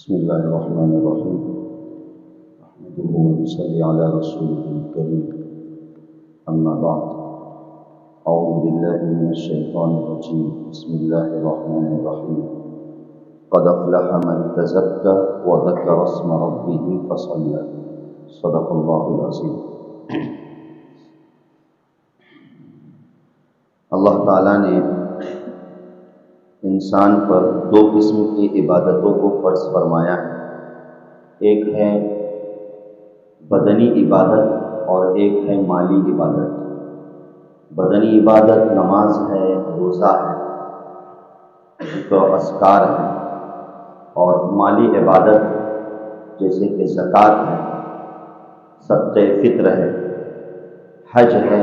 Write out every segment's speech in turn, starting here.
بسم الله الرحمن الرحيم. نحمده ونصلي على رسوله الكريم. أما بعد، أعوذ بالله من الشيطان الرجيم. بسم الله الرحمن الرحيم. قد أفلح من تزكى وذكر اسم ربه فصلى. صدق الله العظيم. اللہ تعالیٰ نے انسان پر دو قسم کی عبادتوں کو فرض فرمایا ہے. ایک ہے بدنی عبادت اور ایک ہے مالی عبادت. بدنی عبادت نماز ہے، روزہ ہے، ذکر و اذکار ہے، اور مالی عبادت جیسے کہ زکوٰۃ ہے، صدقہ فطر ہے، حج ہے.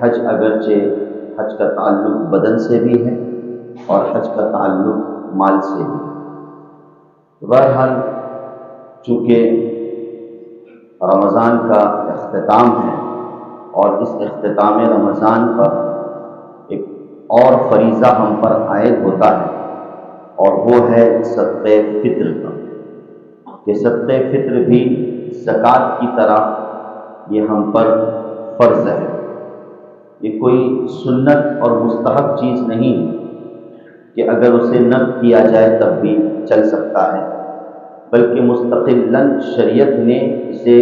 حج اگرچہ حج کا تعلق بدن سے بھی ہے اور حج کا تعلق مال سے بھی. بہرحال چونکہ رمضان کا اختتام ہے اور اس اختتام رمضان پر ایک اور فریضہ ہم پر عائد ہوتا ہے، اور وہ ہے صدقہ فطر کا، کہ صدقہ فطر بھی زکوٰۃ کی طرح یہ ہم پر فرض ہے. یہ کوئی سنت اور مستحب چیز نہیں کہ اگر اسے نہ کیا جائے تب بھی چل سکتا ہے، بلکہ مستقلاً شریعت نے اسے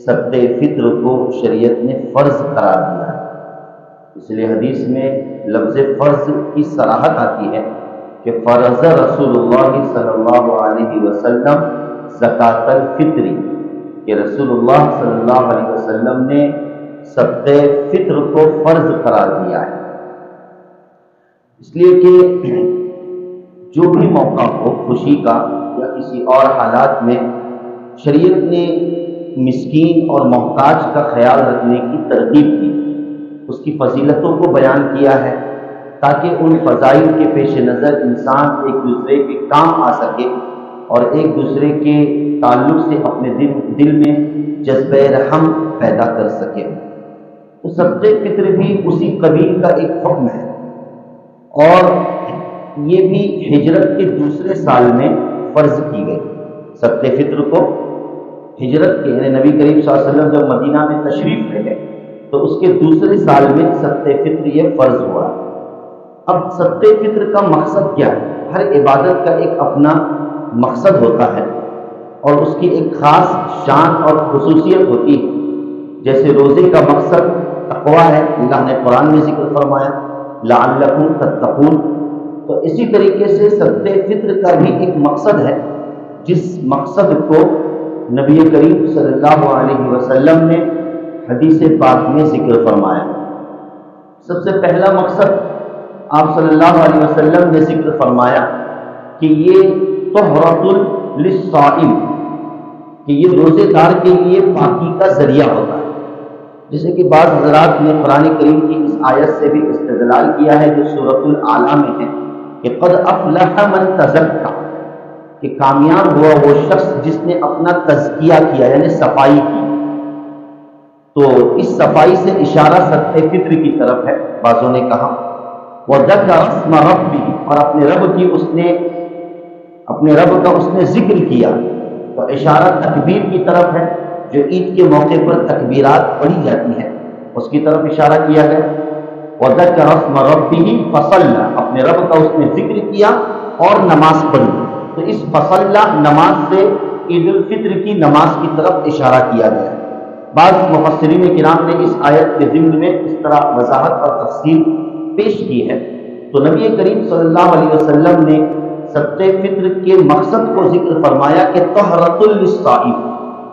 صدقہ فطر کو شریعت نے فرض قرار دیا ہے. اس لیے حدیث میں لفظ فرض کی صراحت آتی ہے کہ فرض رسول اللہ صلی اللہ علیہ وسلم زکوٰۃ الفطر، کہ رسول اللہ صلی اللہ علیہ وسلم نے صدقہ فطر کو فرض قرار دیا ہے. اس لیے کہ جو بھی موقع ہو خوشی کا یا کسی اور حالات میں شریعت نے مسکین اور محتاج کا خیال رکھنے کی ترغیب کی، اس کی فضیلتوں کو بیان کیا ہے تاکہ ان فضائل کے پیش نظر انسان ایک دوسرے کے کام آ سکے اور ایک دوسرے کے تعلق سے اپنے دل میں جذبہ رحم پیدا کر سکے. تو صدقہ فطر بھی اسی قبیل کا ایک حکم ہے، اور یہ بھی ہجرت کے دوسرے سال میں فرض کی گئی. صدقہ فطر کو ہجرت کے یعنی نبی کریم صلی اللہ علیہ وسلم جب مدینہ میں تشریف لے گئے تو اس کے دوسرے سال میں صدقہ فطر یہ فرض ہوا. اب صدقہ فطر کا مقصد کیا ہے؟ ہر عبادت کا ایک اپنا مقصد ہوتا ہے اور اس کی ایک خاص شان اور خصوصیت ہوتی ہے. جیسے روزے کا مقصد تقویٰ ہے، اللہ نے قرآن میں ذکر فرمایا لعلکم تتقون. تو اسی طریقے سے صدقہ فطر کا بھی ایک مقصد ہے، جس مقصد کو نبی کریم صلی اللہ علیہ وسلم نے حدیث پاک میں ذکر فرمایا. سب سے پہلا مقصد آپ صلی اللہ علیہ وسلم نے ذکر فرمایا کہ یہ طہرۃ للصائم، کہ یہ روزے دار کے لیے پاکی کا ذریعہ ہوتا ہے. جیسے کہ بعض حضرات نے قرآن کریم کی اس آیت سے بھی استدلال کیا ہے جو سورۃ الاعلیٰ میں ہے کہ قد افلح من تزکا، کہ کامیاب ہوا وہ شخص جس نے اپنا تزکیہ کیا یعنی صفائی کی. تو اس صفائی سے اشارہ صدقہ فطر کی طرف ہے. بعضوں نے کہا وذکر اسم ربہ، اور اپنے رب کا اس نے ذکر کیا، تو اشارہ تکبیر کی طرف ہے. جو عید کے موقع پر تکبیرات پڑھی جاتی ہیں اس کی طرف اشارہ کیا گیا. وذکر اسم ربہ فصلی، اپنے رب کا اس نے ذکر کیا اور نماز پڑھی. تو اس فصلی نماز سے عید الفطر کی نماز کی طرف اشارہ کیا گیا. بعض مفسرین کرام نے اس آیت کے ضمن میں اس طرح وضاحت اور تفصیل پیش کی ہے. تو نبی کریم صلی اللہ علیہ وسلم نے صدقہ فطر کے مقصد کو ذکر فرمایا کہ طہرۃ للصائم،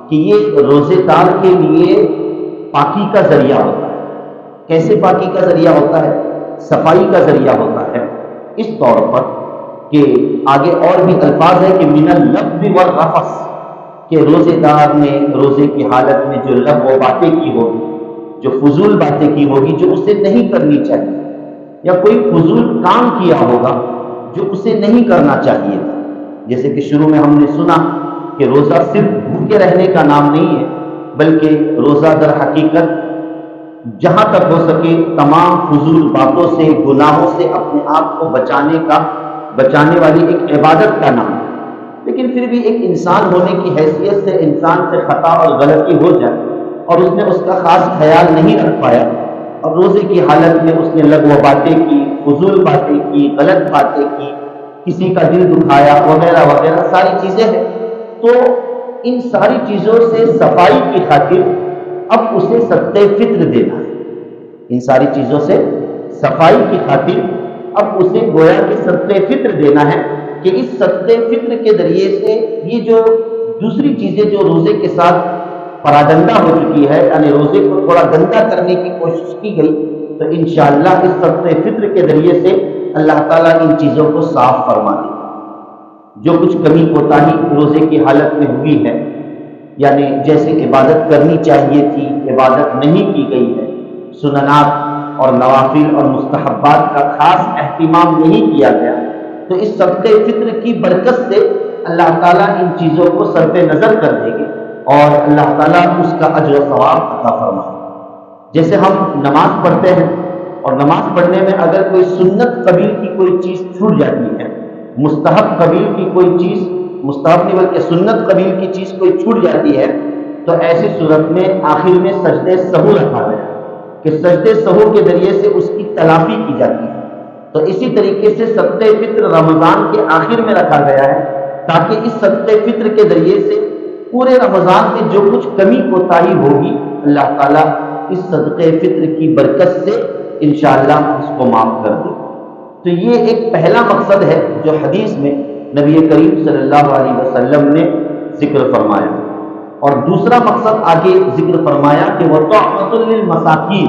کہ یہ روزے دار کے لیے پاکی کا ذریعہ ہوتا ہے. کیسے پاکی کا ذریعہ ہوتا ہے؟ صفائی کا ذریعہ ہوتا ہے اس طور پر کہ آگے اور بھی الفاظ ہے کہ من اللغو والرفث، کہ روزے دار نے روزے کی حالت میں جو لغو باتیں کی ہوگی، جو فضول باتیں کی ہوگی جو اسے نہیں کرنی چاہیے، یا کوئی فضول کام کیا ہوگا جو اسے نہیں کرنا چاہیے. جیسے کہ شروع میں ہم نے سنا کہ روزہ صرف بھوکے رہنے کا نام نہیں ہے، بلکہ روزہ در حقیقت جہاں تک ہو سکے تمام فضول باتوں سے، گناہوں سے اپنے آپ کو بچانے والی ایک عبادت کا نام ہے. لیکن پھر بھی ایک انسان ہونے کی حیثیت سے انسان سے خطا اور غلطی ہو جائے اور اس نے اس کا خاص خیال نہیں رکھ پایا اور روزے کی حالت میں اس نے لغو باتیں کی، فضول باتیں کی، غلط باتیں کی، کسی کا دل دکھایا وغیرہ وغیرہ ساری چیزیں ہیں، تو ان ساری چیزوں سے صفائی کی خاطر اب اسے صدقہ فطر دینا ہے۔ ان ساری چیزوں سے صفائی کی خاطر اب اسے گویا کہ صدقہ فطر دینا ہے کہ اس صدقہ فطر کے ذریعے سے یہ جو دوسری چیزیں جو روزے کے ساتھ پراگندہ ہو چکی ہے، یعنی روزے کو تھوڑا گندا کرنے کی کوشش کی گئی، تو انشاءاللہ اس صدقہ فطر کے ذریعے سے اللہ تعالیٰ ان چیزوں کو صاف فرما دے گا۔ جو کچھ کمی کوتاہی روزے کی حالت میں ہوئی ہے، یعنی جیسے عبادت کرنی چاہیے تھی عبادت نہیں کی گئی ہے، سننات اور نوافل اور مستحبات کا خاص اہتمام نہیں کیا گیا، تو اس صدقہ فطر کی برکت سے اللہ تعالیٰ ان چیزوں کو صرف نظر کر دیں گے اور اللہ تعالیٰ اس کا اجر و ثواب عطا فرمائے۔ جیسے ہم نماز پڑھتے ہیں اور نماز پڑھنے میں اگر کوئی سنت قبیل کی کوئی چیز چھوٹ جاتی ہے، مستحب قبیل کی کوئی چیز، مستحب نہیں بلکہ سنت قبیل کی چیز کوئی چھوٹ جاتی ہے، تو ایسی صورت میں آخر میں سجدہ سہو رکھا گیا کہ سجدہ سہو کے ذریعے سے اس کی تلافی کی جاتی ہے۔ تو اسی طریقے سے صدقہ فطر رمضان کے آخر میں رکھا گیا ہے تاکہ اس صدقہ فطر کے ذریعے سے پورے رمضان میں جو کچھ کمی کوتاہی ہوگی اللہ تعالیٰ اس صدقہ فطر کی برکت سے انشاءاللہ اس کو معاف کر دے۔ تو یہ ایک پہلا مقصد ہے جو حدیث میں نبی کریم صلی اللہ علیہ وسلم نے ذکر فرمایا، اور دوسرا مقصد آگے ذکر فرمایا کہ وَطَعْمَةٌ لِلْمَسَاکِینِ،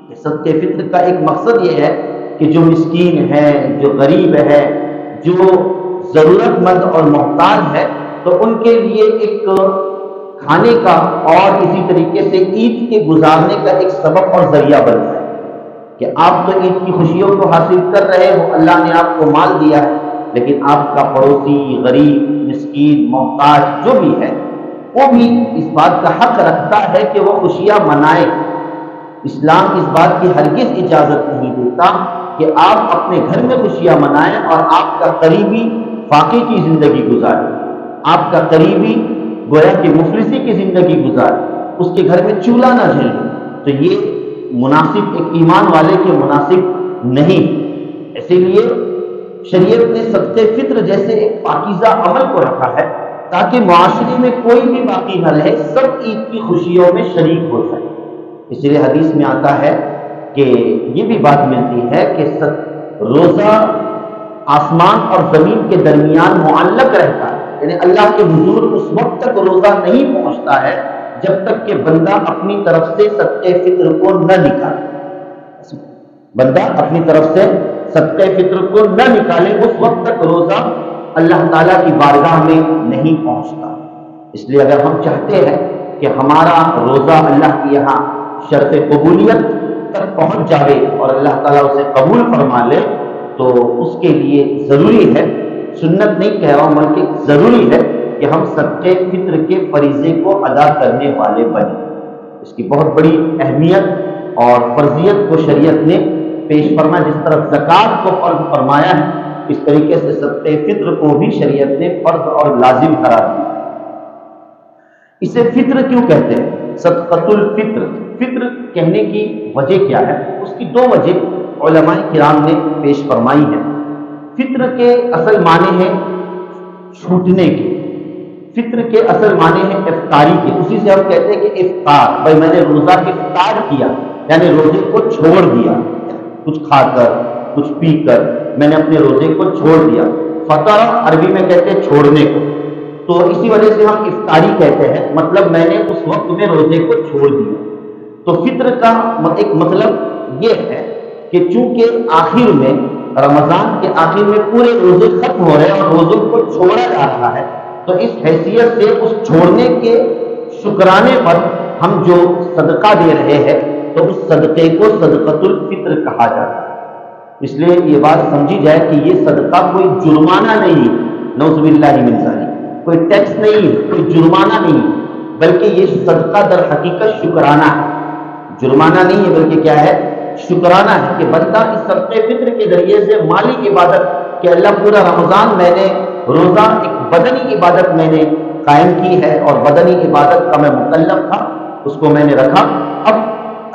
کہ صدقہ فطر کا ایک مقصد یہ ہے کہ جو مسکین ہے، جو غریب ہے، جو ضرورت مند اور محتاج ہے، تو ان کے لیے ایک کھانے کا اور اسی طریقے سے عید کے گزارنے کا ایک سبب اور ذریعہ بن جائے کہ آپ تو عید کی خوشیوں کو حاصل کر رہے ہو، اللہ نے آپ کو مال دیا ہے، لیکن آپ کا پڑوسی، غریب، مسکین، محتاج جو بھی ہے وہ بھی اس بات کا حق رکھتا ہے کہ وہ خوشیاں منائے۔ اسلام اس بات کی ہرگز اجازت نہیں دیتا کہ آپ اپنے گھر میں خوشیاں منائیں اور آپ کا قریبی فاقے کی زندگی گزارے، آپ کا قریبی گویا کہ مفلسی کی زندگی گزارے، اس کے گھر میں چولہا نہ جلے، تو یہ مناسب ایک ایمان والے کے مناسب نہیں۔ اسی لیے شریعت نے صدقہ فطر جیسے ایک پاکیزہ عمل کو رکھا ہے تاکہ معاشرے میں کوئی بھی باقی نہ رہے، سب عید کی خوشیوں میں شریک ہو جائے۔ اس لیے حدیث میں آتا ہے کہ یہ بھی بات ملتی ہے کہ روزہ آسمان اور زمین کے درمیان معلق رہتا ہے، یعنی اللہ کے حضور اس وقت تک روزہ نہیں پہنچتا ہے جب تک کہ بندہ اپنی طرف سے صدقہ فطر کو نہ نکالے، بندہ اپنی طرف سے صدقہ فطر کو نہ نکالے، اس وقت تک روزہ اللہ تعالیٰ کی بارگاہ میں نہیں پہنچتا۔ اس لیے اگر ہم چاہتے ہیں کہ ہمارا روزہ اللہ کے یہاں شرط قبولیت تک پہنچ جائے اور اللہ تعالیٰ اسے قبول فرما لے، تو اس کے لیے ضروری ہے، سنت نہیں کہہ رہا ہوں بلکہ ضروری ہے کہ ہم صدقہ فطر کے فریضے کو ادا کرنے والے بنیں۔ اس کی بہت بڑی اہمیت اور فرضیت کو شریعت نے پیش فرمایا، جس طرح زکوٰۃ کو فرض فرمایا ہے اس طریقے سے صدقہ فطر کو بھی شریعت نے فرض اور لازم قرار دیا۔ اسے فطر کیوں کہتے ہیں؟ صدقۃ الفطر، فطر کہنے کی وجہ کیا ہے؟ اس کی دو وجہ علماء کرام نے پیش فرمائی ہے۔ فطر کے اصل معنی ہے چھوٹنے کے، فطر کے اصل معنی ہے افطاری کے، اسی سے ہم کہتے ہیں کہ افطار، بھائی میں نے روزہ افطار کیا، یعنی روزے کو چھوڑ دیا، کچھ کھا کر کچھ پی کر میں نے اپنے روزے کو چھوڑ دیا۔ فطر عربی میں کہتے ہیں چھوڑنے کو، تو اسی وجہ سے ہم افطاری کہتے ہیں، مطلب میں نے اس وقت میں روزے کو چھوڑ دیا۔ تو فطر کا ایک مطلب یہ ہے کہ چونکہ آخر میں رمضان کے آخر میں پورے روزے ختم ہو رہے ہیں اور روزوں کو چھوڑا جا رہا ہے، تو اس حیثیت سے اس چھوڑنے کے شکرانے پر ہم جو صدقہ دے رہے ہیں تو اس صدقے کو صدقۃ الفطر کہا جاتا ہے۔ اس لیے یہ بات سمجھی جائے کہ یہ صدقہ کوئی جرمانہ نہیں، نعوذ باللہ من ذالک، کوئی ٹیکس نہیں، کوئی جرمانہ نہیں، بلکہ یہ صدقہ در حقیقت شکرانہ ہے، جرمانہ نہیں ہے بلکہ کیا ہے؟ شکرانہ ہے کہ بندہ اس صدقہ فطر کے ذریعے سے مالی عبادت کہ اللہ پورا رمضان میں نے روزہ ایک بدنی عبادت میں نے قائم کی ہے اور بدنی عبادت کا میں مکلف تھا، اس کو میں نے رکھا، اب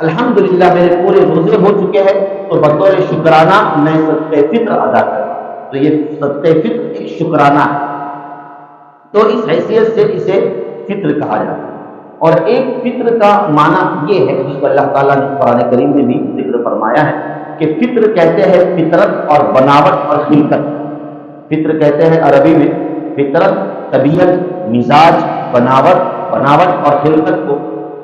الحمدللہ میرے پورے روزے ہو چکے ہیں، تو بطور شکرانہ میں صدقہ فطر ادا کرتا ہوں۔ تو یہ صدقہ فطر ایک شکرانہ ہے، تو اس حیثیت سے اسے فطر کہا جاتا ہے۔ اور ایک فطر کا معنی یہ ہے جس کو اللہ تعالیٰ نے قرآن کریم میں بھی ذکر فرمایا ہے کہ فطر کہتے ہیں فطرت اور بناوٹ اور خلقت۔ فطر کہتے ہیں عربی میں فطرت، طبیعت، مزاج، بناوٹ اور خلقت کو،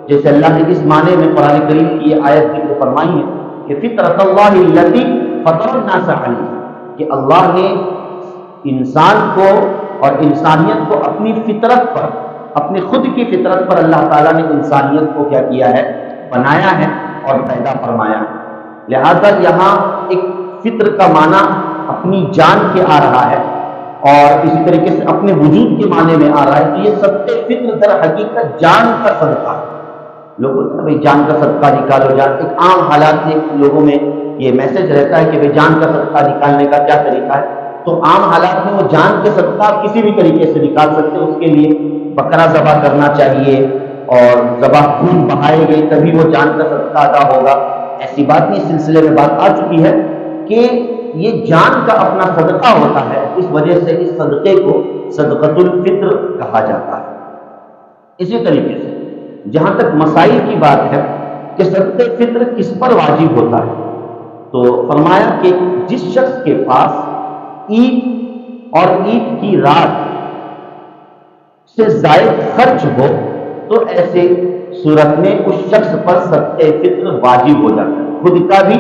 جیسے اللہ نے اس معنی میں قرآن کریم کی یہ آیت ذکر فرمائی ہے کہ فطرت اللہ التی فطر الناس علیہا، کہ اللہ نے انسان کو اور انسانیت کو اپنی فطرت پر، اپنی خود کی فطرت پر اللہ تعالیٰ نے انسانیت کو کیا کیا ہے؟ بنایا ہے اور پیدا فرمایا ہے۔ لہذا یہاں ایک فطر کا معنی اپنی جان کے آ رہا ہے اور اسی طریقے سے اپنے وجود کے معنی میں آ رہا ہے کہ یہ صدقہ فطر در حقیقت جان کا صدقہ ہے۔ لوگ بولتے ہیں بھائی جان کا صدقہ نکالو، جان، ایک عام حالات میں لوگوں میں یہ میسج رہتا ہے کہ بھائی جان کا صدقہ نکالنے کا کیا طریقہ ہے؟ تو عام حالات میں وہ جان کے صدقہ آپ کسی بھی طریقے سے نکال سکتے ہیں، اس کے لیے بکرا ذبح کرنا چاہیے اور ذبح خون بہائے گئے تبھی وہ جان کا صدقہ ادا ہوگا، ایسی بات نہیں۔ اس سلسلے میں بات آ چکی ہے کہ یہ جان کا اپنا صدقہ ہوتا ہے، اس وجہ سے اس صدقے کو صدقۃ الفطر کہا جاتا ہے۔ اسی طریقے سے جہاں تک مسائل کی بات ہے کہ صدقہ فطر کس پر واجب ہوتا ہے، تو فرمایا کہ جس شخص کے پاس عید اور عید کی رات سے زائد خرچ ہو تو ایسے صورت میں اس شخص پر صدقہ فطر واجب ہو جاتا ہے، خود کا بھی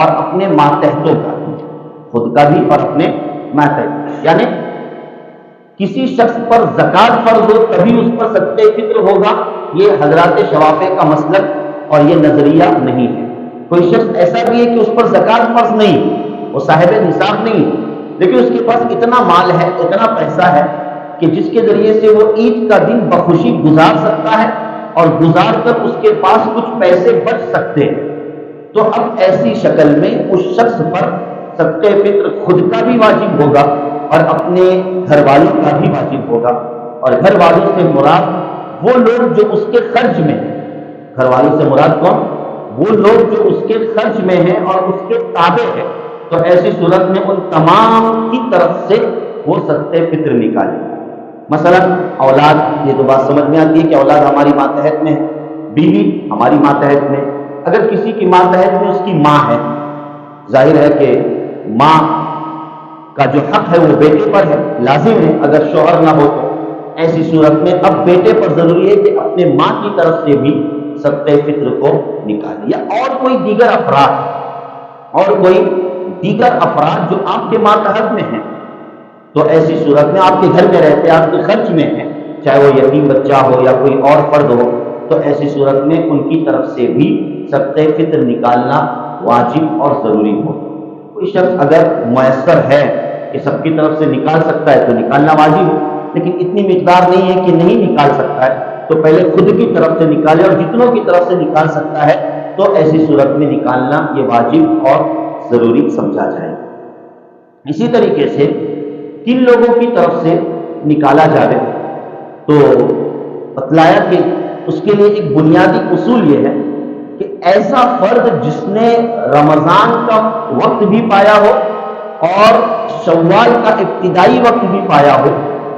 اور اپنے ماتحتوں کا بھی، خود کا بھی اور اپنے ماتحت، یعنی کسی شخص پر زکوٰۃ فرض ہو تبھی اس پر صدقہ فطر ہوگا، یہ حضرات شوافع کا مسلک اور یہ نظریہ نہیں ہے۔ کوئی شخص ایسا بھی ہے کہ اس پر زکوٰۃ فرض نہیں، وہ صاحب نصاب نہیں، لیکن اس کے پاس اتنا مال ہے، اتنا پیسہ ہے کہ جس کے ذریعے سے وہ عید کا دن بخوشی گزار سکتا ہے اور گزار کر اس کے پاس کچھ پیسے بچ سکتے ہیں، تو اب ایسی شکل میں اس شخص پر صدقہ فطر خود کا بھی واجب ہوگا اور اپنے گھر والوں کا بھی واجب ہوگا۔ اور گھر والوں سے مراد وہ لوگ جو اس کے خرچ میں ہیں، گھر والوں سے مراد کون؟ وہ لوگ جو اس کے خرچ میں ہیں اور اس کے تابع ہیں، تو ایسی صورت میں ان تمام کی طرف سے وہ صدقہ فطر نکالے۔ مثلا اولاد، یہ تو بات سمجھ میں آتی ہے کہ اولاد ہماری ماتحت میں ہے، بیوی ہماری ماتحت میں، اگر کسی کی ماتحت میں اس کی ماں ہے، ظاہر ہے کہ ماں کا جو حق ہے وہ بیٹے پر ہے، لازم ہے اگر شوہر نہ ہو تو ایسی صورت میں اب بیٹے پر ضروری ہے کہ اپنے ماں کی طرف سے بھی صدقہ فطر کو نکالے، یا اور کوئی دیگر افراد جو آپ کے ماتحت میں ہیں، تو ایسی صورت میں آپ کے گھر میں رہتے آپ کے خرچ میں ہیں، چاہے وہ یتیم بچہ ہو یا کوئی اور فرد ہو، تو ایسی صورت میں ان کی طرف سے بھی صدقہ فطر نکالنا واجب اور ضروری ہو۔ کوئی شخص اگر میسر ہے کہ سب کی طرف سے نکال سکتا ہے تو نکالنا واجب ہو، لیکن اتنی مقدار نہیں ہے کہ نہیں نکال سکتا ہے تو پہلے خود کی طرف سے نکالے، اور جتنوں کی طرف سے نکال سکتا ہے تو ایسی صورت میں نکالنا یہ واجب اور ضروری سمجھا جائے گا۔ اسی طریقے سے کن لوگوں کی طرف سے نکالا جائے تو بتلایا کہ اس کے لیے ایک بنیادی اصول یہ ہے کہ ایسا فرد جس نے رمضان کا وقت بھی پایا ہو اور شوال کا ابتدائی وقت بھی پایا ہو،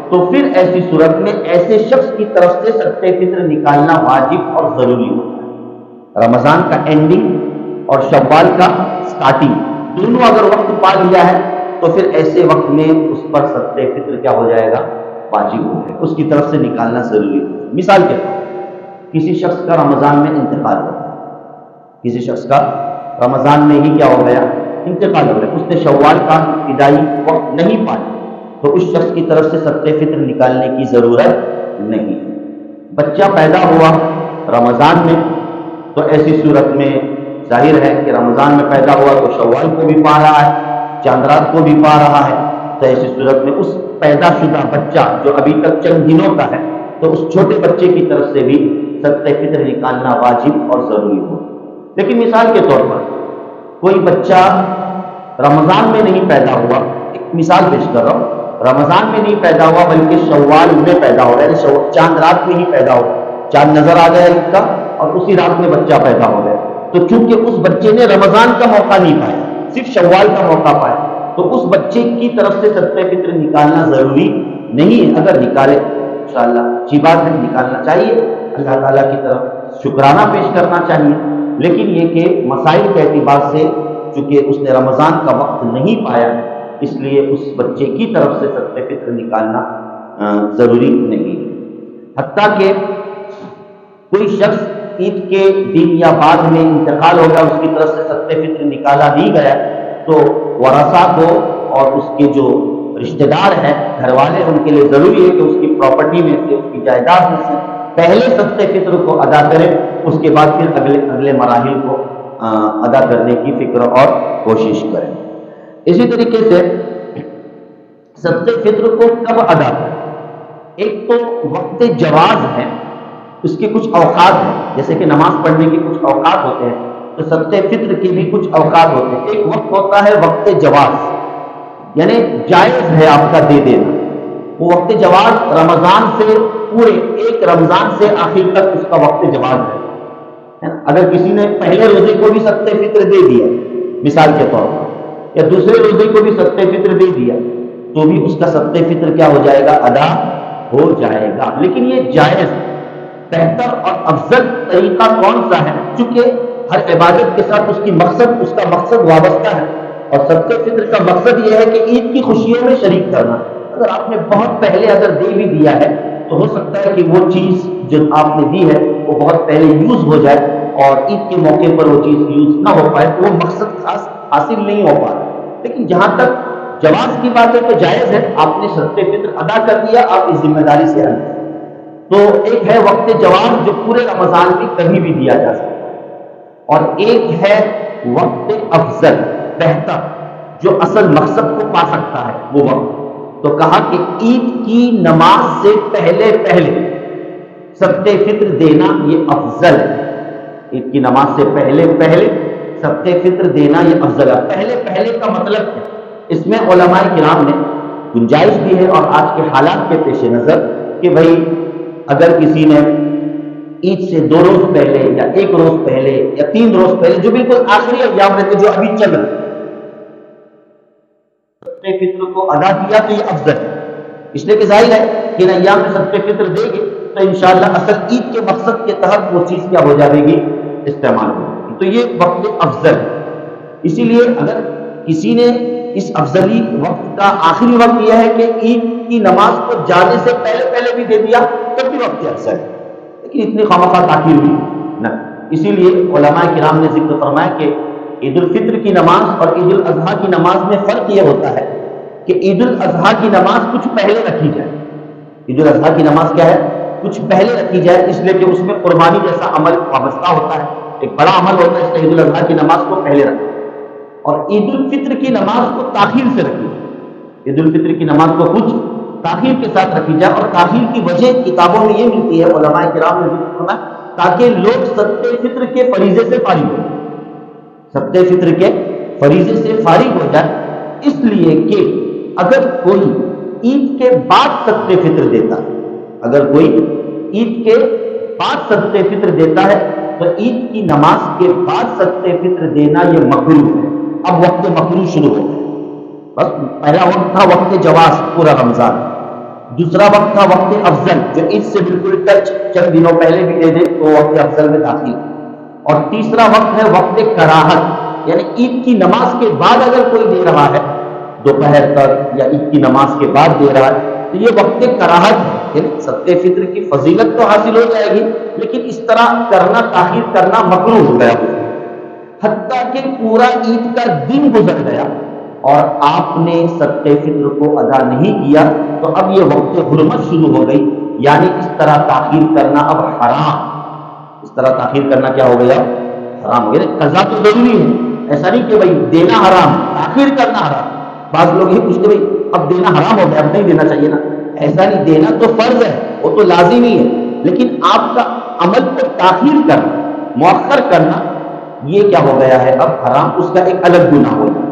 تو پھر ایسی صورت میں ایسے شخص کی طرف سے صدقہ فطر نکالنا واجب اور ضروری ہوتا ہے۔ رمضان کا اینڈنگ اور شوال کا سٹارٹنگ دونوں اگر وقت پا لیا ہے تو پھر ایسے وقت میں اس پر صدقہ فطر کیا ہو جائے گا؟ واجب ہو جائے گا، اس کی طرف سے نکالنا ضروری ہے۔ مثال کے طور کسی شخص کا رمضان میں انتقال ہو گیا، کسی شخص کا رمضان میں ہی کیا ہو گیا؟ انتقال ہو گیا، اس نے شوال کا ابتدائی وقت نہیں پایا، تو اس شخص کی طرف سے صدقہ فطر نکالنے کی ضرورت نہیں ہے۔ بچہ پیدا ہوا رمضان میں، تو ایسی صورت میں ظاہر ہے کہ رمضان میں پیدا ہوا تو شوال کو بھی پا رہا ہے، چاند رات کو بھی پا رہا ہے، تو ایسی صورت میں اس پیدا شدہ بچہ جو ابھی تک چند دنوں کا ہے، تو اس چھوٹے بچے کی طرف سے بھی صدقہ فطر نکالنا واجب اور ضروری ہو۔ لیکن مثال کے طور پر کوئی بچہ رمضان میں نہیں پیدا ہوا، ایک مثال پیش کر رہا ہوں، رمضان میں نہیں پیدا ہوا بلکہ شوال میں پیدا ہو گیا، یعنی چاند رات میں ہی پیدا ہو، چاند نظر آ گیا عید کا اور اسی رات میں بچہ پیدا ہو گیا، تو چونکہ اس بچے نے رمضان کا موقع نہیں پایا، صرف شوال کا موقع پایا، تو اس بچے کی طرف سے صدقہ فطر نکالنا ضروری نہیں ہے۔ اگر نکالے انشاءاللہ اچھی بات ہے، نکالنا چاہیے، اللہ تعالیٰ کی طرف شکرانہ پیش کرنا چاہیے، لیکن یہ کہ مسائل کے اعتبار سے چونکہ اس نے رمضان کا وقت نہیں پایا ہے، اس لیے اس بچے کی طرف سے صدقہ فطر نکالنا ضروری نہیں ہے۔ حتیٰ کہ کوئی شخص عید کے دن یا بعد میں انتقال ہو گیا، اس کی طرف سے صدقہ فطر نکالا نہیں گیا، تو ورثہ کو اور اس کے جو رشتہ دار ہیں، گھر والے، ان کے لیے ضروری ہے کہ اس کی پراپرٹی میں سے، اس کی جائیداد میں سے پہلے صدقہ فطر کو ادا کریں، اس کے بعد پھر اگلے مراحل کو ادا کرنے کی فکر اور کوشش کریں۔ اسی طریقے سے صدقہ فطر کو کب ادا کریں؟ ایک تو وقت جواز ہے، اس کے کچھ اوقات ہیں، جیسے کہ نماز پڑھنے کے کچھ اوقات ہوتے ہیں، تو صدقہ فطر کے بھی کچھ اوقات ہوتے ہیں۔ ایک وقت ہوتا ہے وقت جواز، یعنی جائز ہے آپ کا دے دینا، وہ وقت جواز رمضان سے پورے ایک رمضان سے آخر تک اس کا وقت جواز ہے۔ اگر کسی نے پہلے روزے کو بھی صدقہ فطر دے دیا مثال کے طور پر، یا دوسرے روزے کو بھی صدقہ فطر دے دیا، تو بھی اس کا صدقہ فطر کیا ہو جائے گا؟ ادا ہو جائے گا، لیکن یہ جائز ہے۔ بہتر اور افضل طریقہ کون سا ہے؟ چونکہ ہر عبادت کے ساتھ اس کا مقصد وابستہ ہے، اور صدقہ فطر کا مقصد یہ ہے کہ عید کی خوشیوں میں شریک کرنا۔ اگر آپ نے بہت پہلے اگر دے بھی دیا ہے تو ہو سکتا ہے کہ وہ چیز جو آپ نے دی ہے وہ بہت پہلے یوز ہو جائے اور عید کے موقع پر وہ چیز یوز نہ ہو پائے، تو وہ مقصد خاص حاصل نہیں ہو پائے۔ لیکن جہاں تک جواز کی بات ہے تو جائز ہے، آپ نے صدقہ فطر ادا کر دیا، آپ اس ذمہ داری سے ہٹ گئے۔ تو ایک ہے وقت جواز جو پورے رمضان میں کبھی بھی دیا جا سکتا ہے، اور ایک ہے وقت افضل بہتر جو اصل مقصد کو پا سکتا ہے وہ وقت۔ تو کہا کہ عید کی نماز سے پہلے صدقہ فطر دینا یہ افضل ہے۔ عید کی نماز سے پہلے صدقہ فطر دینا یہ افضل ہے۔ پہلے کا مطلب ہے، اس میں علماء کرام نے گنجائش دی ہے، اور آج کے حالات کے پیش نظر کہ بھائی اگر کسی نے عید سے 2 روز پہلے یا 1 روز پہلے یا 3 روز پہلے، جو بالکل آخری ایام رہتے جو ابھی چل رہے، صدقہ فطر کو ادا کیا تو یہ افضل ہے، اس لیے کہ ظاہر ہے کہ ایام میں صدقہ فطر دے گے تو انشاءاللہ اصل عید کے مقصد کے تحت وہ چیز کیا ہو جائے گی؟ استعمال ہو جائے گی، تو یہ وقت افضل ہے۔ اسی لیے اگر کسی نے اس افضلی وقت کا آخری وقت یہ ہے کہ عید کی نماز کو جانے سے پہلے بھی دے دیا تب بھی وقت افضل ہے، لیکن اتنی خواہ تاخیر بھی نہ۔ اسی لیے علماء کرام نے ذکر فرمایا کہ عید الفطر کی نماز اور عید الاضحیٰ کی نماز میں فرق یہ ہوتا ہے کہ عید الاضحیٰ کی نماز کچھ پہلے رکھی جائے۔ عید الاضحیٰ کی نماز کیا ہے؟ کچھ پہلے رکھی جائے، اس لیے کہ اس میں قربانی جیسا عمل وابستہ ہوتا ہے، ایک بڑا عمل ہوتا ہے، اس لیے عید الاضحیٰ کی نماز کو پہلے رکھا، اور عید الفطر کی نماز کو تاخیر سے رکھی جائے۔ عید الفطر کی نماز کو کچھ تاخیر کے ساتھ رکھی جائے، اور تاخیر کی وجہ کتابوں میں یہ ملتی ہے، علماء کرام نے ذکر فرمایا، تاکہ لوگ صدقہ فطر کے فریضے سے فارغ ہو جائے، صدقہ فطر کے فریضے سے فارغ ہو جائے، اس لیے کہ اگر کوئی عید کے بعد صدقہ فطر دیتا ہے، اگر کوئی عید کے بعد صدقہ فطر دیتا ہے تو عید کی نماز کے بعد صدقہ فطر دینا یہ مکروہ ہے۔ اب وقت مکروہ شروع ہو گیا۔ بس پہلا وقت تھا وقت جواز پورا رمضان، دوسرا وقت تھا وقت افضل جو عید سے بالکل ٹچ چند دنوں پہلے بھی دے دے تو وقت افضل میں داخل، اور تیسرا وقت ہے وقت کراہت، یعنی عید کی نماز کے بعد اگر کوئی دے رہا ہے دوپہر تک یا عید کی نماز کے بعد دے رہا ہے تو یہ وقت کراہت ہے، یعنی صدقہ فطر کی فضیلت تو حاصل ہو جائے گی لیکن اس طرح کرنا، تاخیر کرنا مکروہ ہو گیا، حتیٰ کہ پورا عید کا دن گزر گیا اور آپ نے صدقہ فطر کو ادا نہیں کیا تو اب یہ وقت حرمت شروع ہو گئی، یعنی اس طرح تاخیر کرنا اب حرام، اس طرح تاخیر کرنا کیا ہو گیا؟ حرام ہو گیا۔ قضا تو ضروری ہے، ایسا نہیں کہ بھائی دینا حرام، تاخیر کرنا حرام۔ بعض لوگ یہ پوچھتے بھائی اب دینا حرام ہو گیا، اب نہیں دینا چاہیے نا، ایسا نہیں، دینا تو فرض ہے، وہ تو لازمی ہے، لیکن آپ کا عمل کو تاخیر کرنا، مؤخر کرنا، یہ کیا ہو گیا ہے اب حرام، اس کا ایک الگ گناہ ہو گیا۔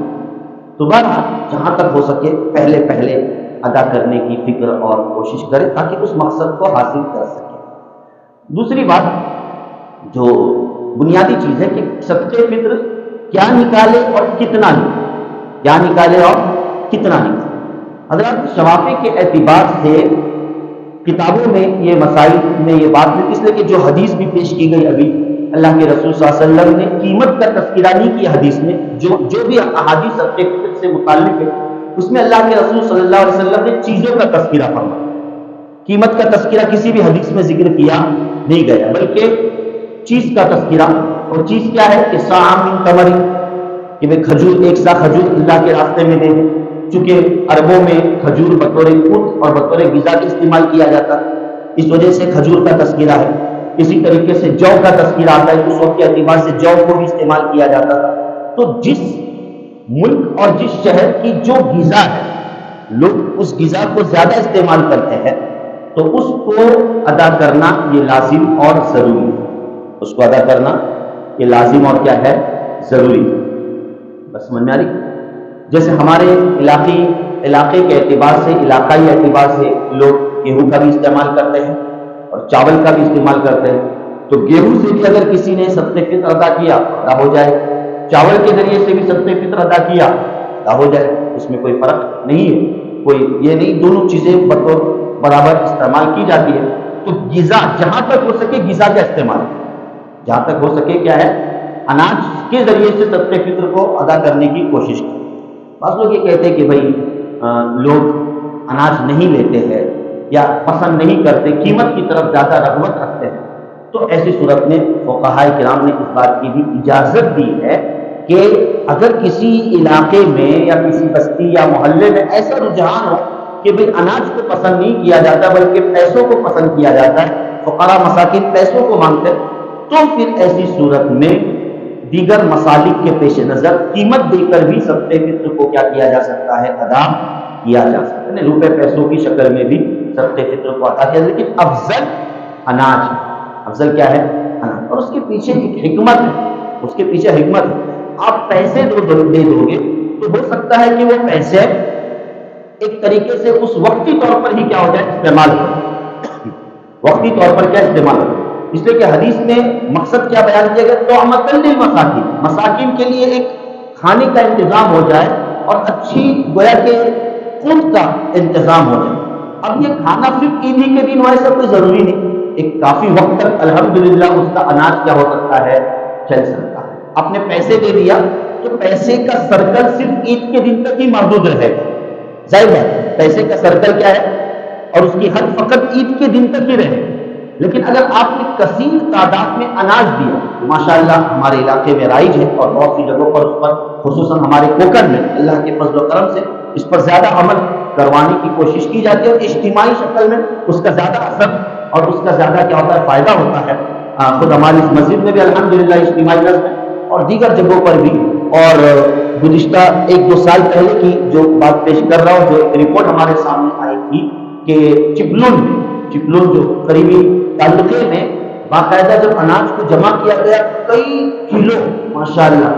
تو بہرحال جہاں تک ہو سکے پہلے ادا کرنے کی فکر اور کوشش کرے تاکہ اس مقصد کو حاصل کر سکے۔ دوسری بات جو بنیادی چیز ہے کہ صدقہ فطر کیا نکالے اور کتنا نکالے، کیا نکالے اور کتنا نکالے۔ حضرات شوافی کے اعتبار سے کتابوں میں یہ مسائل میں یہ بات ہے، اس لیے کہ جو حدیث بھی پیش کی گئی ابھی اللہ کے رسول صلی اللہ علیہ وسلم نے قیمت کا تذکرہ نہیں کیا حدیث میں، جو بھی احادیث صدقہ فطر سے متعلق ہے اس میں اللہ کے رسول صلی اللہ علیہ وسلم نے چیزوں کا تذکرہ فرمایا، قیمت کا تذکرہ کسی بھی حدیث میں ذکر کیا نہیں گیا، بلکہ چیز کا تذکرہ۔ اور چیز کیا ہے کہ صاع من تمر، کہ میں کھجور، ایک سا کھجور اللہ کے راستے میں دے دیں، چونکہ عربوں میں کھجور بطور قوت اور بطور غذا کے استعمال کیا جاتا ہے، اس وجہ سے کھجور کا تذکرہ ہے۔ اسی طریقے سے جو کا تذکرہ آتا ہے، اس وقت کے اعتبار سے جو کو بھی استعمال کیا جاتا تھا۔ تو جس ملک اور جس شہر کی جو غذا ہے، لوگ اس غذا کو زیادہ استعمال کرتے ہیں، تو اس کو ادا کرنا یہ لازم اور ضروری ہے، اس کو ادا کرنا یہ لازم اور کیا ہے، ضروری ہے۔ بس سمجھ میں آ رہی؟ جیسے ہمارے علاقے کے اعتبار سے، علاقائی اعتبار سے لوگ گیہوں کا بھی استعمال کرتے ہیں اور چاول کا بھی استعمال کرتے ہیں، تو گیہوں سے بھی اگر کسی نے صدقہ فطر ادا کیا ادا ہو جائے، چاول کے ذریعے سے بھی صدقہ فطر ادا کیا ادا ہو جائے، اس میں کوئی فرق نہیں ہے، کوئی یہ نہیں، دونوں چیزیں بطور برابر استعمال کی جاتی ہے۔ تو غذا جہاں تک ہو سکے غذا کا استعمال، جہاں تک ہو سکے کیا ہے، اناج کے ذریعے سے صدقہ فطر کو ادا کرنے کی کوشش کریں۔ بعض لوگ یہ کہتے ہیں کہ بھائی لوگ اناج نہیں لیتے ہیں یا پسند نہیں کرتے، قیمت کی طرف زیادہ رغبت رکھتے ہیں، تو ایسی صورت میں فقہاء کرام نے اس بات کی بھی اجازت دی ہے کہ اگر کسی علاقے میں یا کسی بستی یا محلے میں ایسا رجحان ہو کہ بھائی اناج کو پسند نہیں کیا جاتا بلکہ پیسوں کو پسند کیا جاتا ہے، فقراء مساکین پیسوں کو مانگتے ہیں، تو پھر ایسی صورت میں دیگر مسالک کے پیش نظر قیمت دے کر بھی صدقہ فطر کو کیا کیا جا سکتا ہے، ادا کیا جا سکتا ہے، روپے پیسوں کی شکل میں بھی صدقہ فطر کو ادا کیا، لیکن افضل اناج، افضل کیا ہے، اناج۔ اور اس کے پیچھے ایک حکمت ہے، اس کے پیچھے حکمت ہے۔ آپ پیسے دے دو گے تو ہو سکتا ہے کہ وہ پیسے ایک طریقے سے اس وقتی طور پر ہی کیا ہو جائے، استعمال ہو، وقتی طور پر کیا استعمال ہو، اس لیے کہ حدیث میں مقصد کیا بیان کیا گیا، تو طعمۃ للمساکین، مساکین کے لیے ایک کھانے کا انتظام ہو جائے اور اچھی گویا کہ قوت کا انتظام ہو جائے۔ اب یہ کھانا صرف عید ہی کے دن ہو ایسا کوئی ضروری نہیں، ایک کافی وقت تک الحمدللہ اس کا اناج کیا ہو سکتا ہے، چل سکتا ہے۔ آپ نے پیسے دے دیا تو پیسے کا سرکل صرف عید کے دن تک ہی محدود رہے گا، ظاہر ہے پیسے کا سرکل کیا ہے اور اس کی حد فقط عید کے دن تک ہی رہے گا۔ لیکن اگر آپ نے کثیر تعداد میں اناج دیا، ماشاءاللہ ہمارے علاقے میں رائج ہے اور بہت سی جگہوں پر اس پر خصوصاً ہمارے کوکر میں اللہ کے فضل و کرم سے اس پر زیادہ عمل کروانے کی کوشش کی جاتی ہے، اور اجتماعی شکل میں اس کا زیادہ اثر اور اس کا زیادہ کیا ہوتا ہے، فائدہ ہوتا ہے۔ خود ہماری اس مسجد میں بھی الحمدللہ اجتماعی نظم ہے اور دیگر جگہوں پر بھی۔ اور گزشتہ 1-2 سال پہلے کی جو بات پیش کر رہا ہوں، جو ایک رپورٹ ہمارے سامنے آئی تھی کہ چپلون جو قریبی تعلقے میں باقاعدہ جب اناج کو جمع کیا گیا، کئی کلو ماشاءاللہ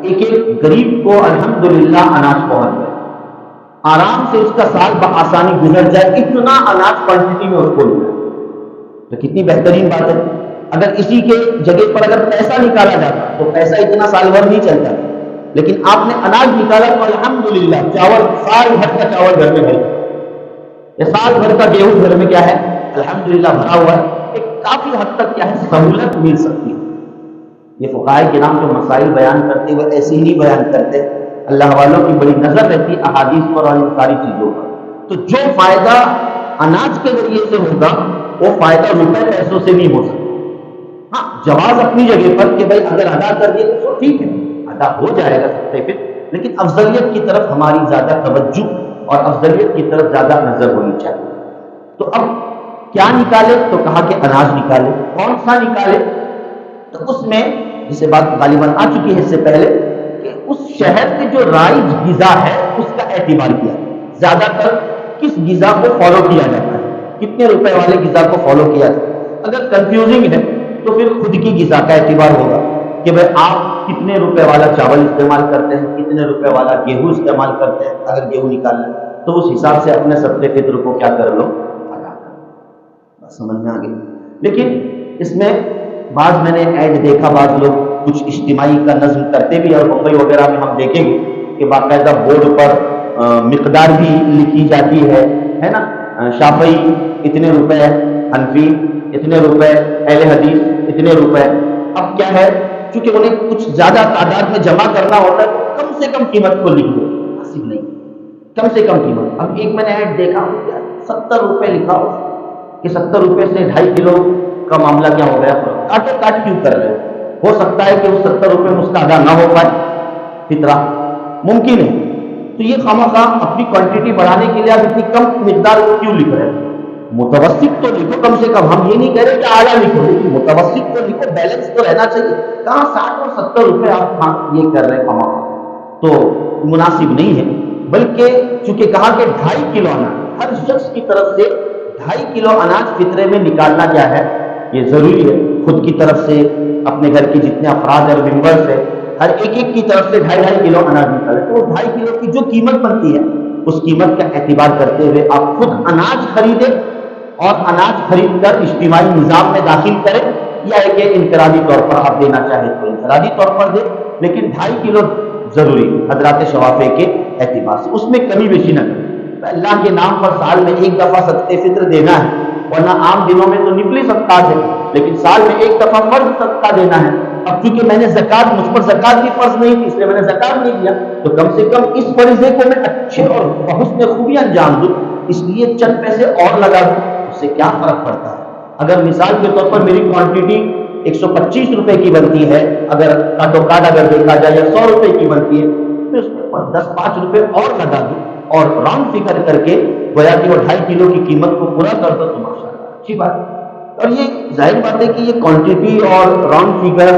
ایک غریب کو الحمدللہ اناج پہنچ گیا، آرام سے اس کا سال بآسانی گزر جائے، اتنا اناج کوانٹٹی میں اس کو ملا، تو کتنی بہترین بات ہے۔ اگر اسی کے جگہ پر اگر پیسہ نکالا جاتا تو پیسہ اتنا سال بھر نہیں چلتا، لیکن آپ نے اناج نکالا تو الحمدللہ چاول، سال بھر کا چاول گھر میں بھر یا سال بھر کا گیہوں گھر میں کیا ہے، الحمدللہ بھرا ہوا ہے۔ ایک کافی حد تک کیا ہے، سہولت مل سکتی ہے۔ یہ فقہاء کرام جو مسائل بیان کرتے وہ ایسے ہی نہیں بیان کرتے، اللہ والوں کی بڑی نظر رہتی احادیث پر اور ان ساری چیزوں پر۔ تو جو فائدہ اناج کے ذریعے سے ہوگا وہ فائدہ روپے پیسوں سے نہیں ہو سکتا۔ ہاں جواز اپنی جگہ پر کہ بھائی اگر ادا کر دیے تو ٹھیک ہے، ادا ہو جائے گا صدقہ فطر، لیکن افضلیت کی طرف ہماری زیادہ توجہ اور افضلیت کی طرف زیادہ نظر ہونی چاہیے۔ تو اب کیا نکالے، تو کہا کہ اناج نکالے، کون سا نکالے، تو اس میں جسے بات غالباً آ چکی ہے اس سے پہلے کہ اس شہر کے جو رائج غذا ہے اس کا اعتبار کیا، زیادہ تر کس غذا کو فالو کیا جاتا ہے، کتنے روپے والے غذا کو فالو کیا جاتا ہے۔ اگر کنفیوزنگ ہے تو پھر خود کی غذا کا اعتبار ہوگا کہ بھائی آپ کتنے روپے والا چاول استعمال کرتے ہیں، کتنے روپے والا گیہوں استعمال کرتے ہیں، اگر گیہوں نکالنا ہے تو اس حساب سے اپنے صدقے فطر کو کیا کر لو، ادا کر لو۔ بس سمجھ میں آ گئی۔ لیکن اس میں بعض میں نے ایڈ دیکھا، بعض لوگ کچھ اجتماعی کا نظم کرتے بھی، اور ممبئی وغیرہ میں ہم دیکھیں گے کہ باقاعدہ بورڈ پر مقدار بھی لکھی جاتی ہے نا، شافعی اتنے روپے، حنفی اتنے روپے، اہل حدیث اتنے روپے۔ اب کیا ہے، چونکہ انہیں کچھ زیادہ تعداد میں جمع کرنا ہوتا ہے تو کم سے کم قیمت کو لکھ دو، مناسب نہیں، کم سے کم قیمت۔ اب ایک میں نے ایڈ دیکھا 70 روپے لکھا ہو کہ 70 روپے سے 2.5 کلو کا معاملہ کیا ہو گیا، کاٹو کاٹ کیوں کر رہے ہو سکتا ہے کہ وہ 70 روپے اس کا ادا نہ ہو پائے، فطرہ ممکن ہے، تو یہ خواہ اپنی کوانٹٹی بڑھانے کے لیے آپ اتنی کم مقدار کو کیوں لکھ رہے ہیں؟ متوسط تو لکھو کم سے کم، ہم یہ نہیں کہہ رہے کہ اعلیٰ لکھو، لیکن متوسط تو لکھو، بیلنس تو رہنا چاہیے۔ کہاں 60 اور 70 روپے آپ یہ کر رہے ہیں، تو مناسب نہیں ہے۔ بلکہ چونکہ کہا کہ 2.5 کلو اناج، ہر شخص کی طرف سے 2.5 کلو اناج فطرے میں نکالنا کیا ہے، یہ ضروری ہے۔ خود کی طرف سے، اپنے گھر کے جتنے افراد اور ممبرس ہیں، ہر ایک کی طرف سے 2.5 کلو اناج نکالے، تو 2.5 کلو کی جو قیمت بنتی ہے اس قیمت کا اعتبار کرتے ہوئے آپ خود اناج خریدیں، اور اناج خرید کر اجتماعی نظام میں داخل کریں، یا کہ انفرادی طور پر آپ دینا چاہیں تو انفرادی طور پر دیں، لیکن 2.5 کلو ضروری حضرات شوافے کے اعتبار سے، اس میں کمی بیشی نہ کریں۔ اللہ کے نام پر سال میں ایک دفعہ صدقے فطر دینا ہے، ورنہ عام دنوں میں تو نفلی صدقات ہے، لیکن سال میں ایک دفعہ فرض صدقہ دینا ہے۔ اب چونکہ میں نے زکات، مجھ پر زکات بھی فرض نہیں تھی، اس لیے میں نے زکات نہیں دیا، تو کم سے کم اس فریضے کو میں اچھے اور بحسن خوبی انجام دوں، اس لیے چند پیسے اور لگا دوں، اس سے کیا فرق پڑتا ہے؟ اگر مثال کے طور پر میری کوانٹٹی 125 روپے کی بنتی ہے، اگر کاٹو کاٹ اگر دیکھا جائے، یا 100 روپے کی بنتی ہے، تو اس میں 10-5 روپے اور لگا دوں، اور راؤنڈ فگر کر کے گویا کہ وہ 2.5 کلو کی قیمت کو پورا کر دو، تو ماشاءاللہ اچھی بات ہے۔ اور یہ ظاہر بات ہے کہ یہ کوانٹٹی اور راؤنڈ فگر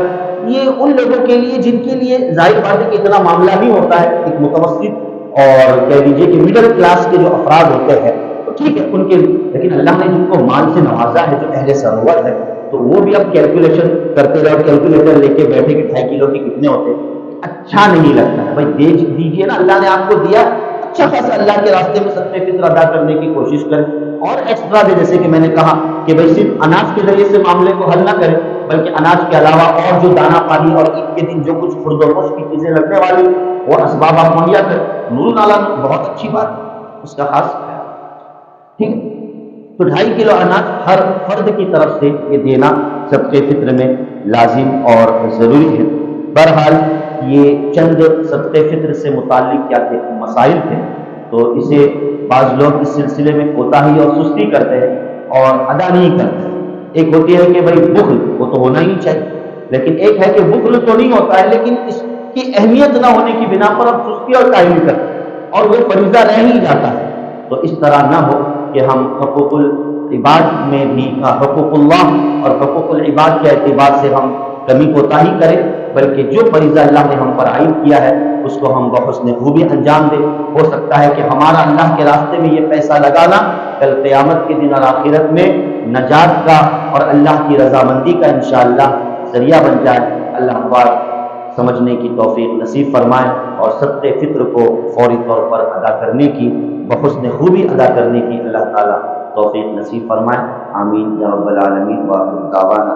یہ ان لوگوں کے لیے جن کے لیے ظاہر بات ہے کہ اتنا معاملہ نہیں ہوتا ہے، ایک متوسط اور کہہ لیجیے کہ مڈل کلاس کے جو افراد ہوتے ہیں تو ٹھیک ہے ان کے، لیکن اللہ نے جن کو مال سے نوازا ہے، جو اہل ثروت ہے، تو وہ بھی اب کیلکولیشن کرتے رہے، اور کیلکولیٹر لے کے بیٹھے کہ 2.5 کلو کے کتنے ہوتے، اچھا نہیں لگتا ہے۔ بھائی دے دیجیے نا، اللہ نے آپ کو دیا، اچھا خاصا اللہ کے راستے میں صدقے فطر ادا کرنے کی کوشش کریں، اور ایکسٹرا دے، جیسے کہ میں نے کہا کہ بھائی صرف اناج کے ذریعے سے معاملے کو حل نہ کریں، بلکہ اناج کے علاوہ اور جو دانا پانی اور عید کے دن جو کچھ خرد و نوش کی چیزیں لگنے والی وہ اسباب آپ مہیا کریں، نور العالم بہت اچھی بات ہے، اس کا خاص خیال، ٹھیک ہے۔ تو 2.5 کلو اناج ہر فرد کی طرف سے یہ دینا صدقے فطر میں لازم اور ضروری ہے۔ بہرحال یہ چند صدقے فطر سے متعلق کیا تھے، مسائل تھے، تو اسے بعض لوگ اس سلسلے میں کوتاہی اور سستی کرتے ہیں اور ادا نہیں کرتے۔ ایک ہوتی ہے کہ بھائی بخل، وہ تو ہونا ہی چاہیے، لیکن ایک ہے کہ بخل تو نہیں ہوتا ہے، لیکن اس کی اہمیت نہ ہونے کی بنا پر اب سستی اور کاہلی کرتے ہیں، اور وہ فریضہ رہ ہی جاتا ہے۔ تو اس طرح نہ ہو کہ ہم حقوق العباد میں بھی، حقوق اللہ اور حقوق العباد کے اعتبار سے ہم کمی کوتاہی کریں، بلکہ جو فریضہ اللہ نے ہم پر عائد کیا ہے اس کو ہم بحسن خوبی انجام دیں۔ ہو سکتا ہے کہ ہمارا اللہ کے راستے میں یہ پیسہ لگانا کل قیامت کے دن اور آخرت میں نجات کا اور اللہ کی رضامندی کا انشاءاللہ ذریعہ بن جائے۔ اللہ پاک سمجھنے کی توفیق نصیب فرمائے، اور صدقے فطر کو فوری طور پر ادا کرنے کی، بحسن خوبی ادا کرنے کی اللہ تعالیٰ توفیق نصیب فرمائے۔ آمین یا رب العالمین۔ وآخر دعوانا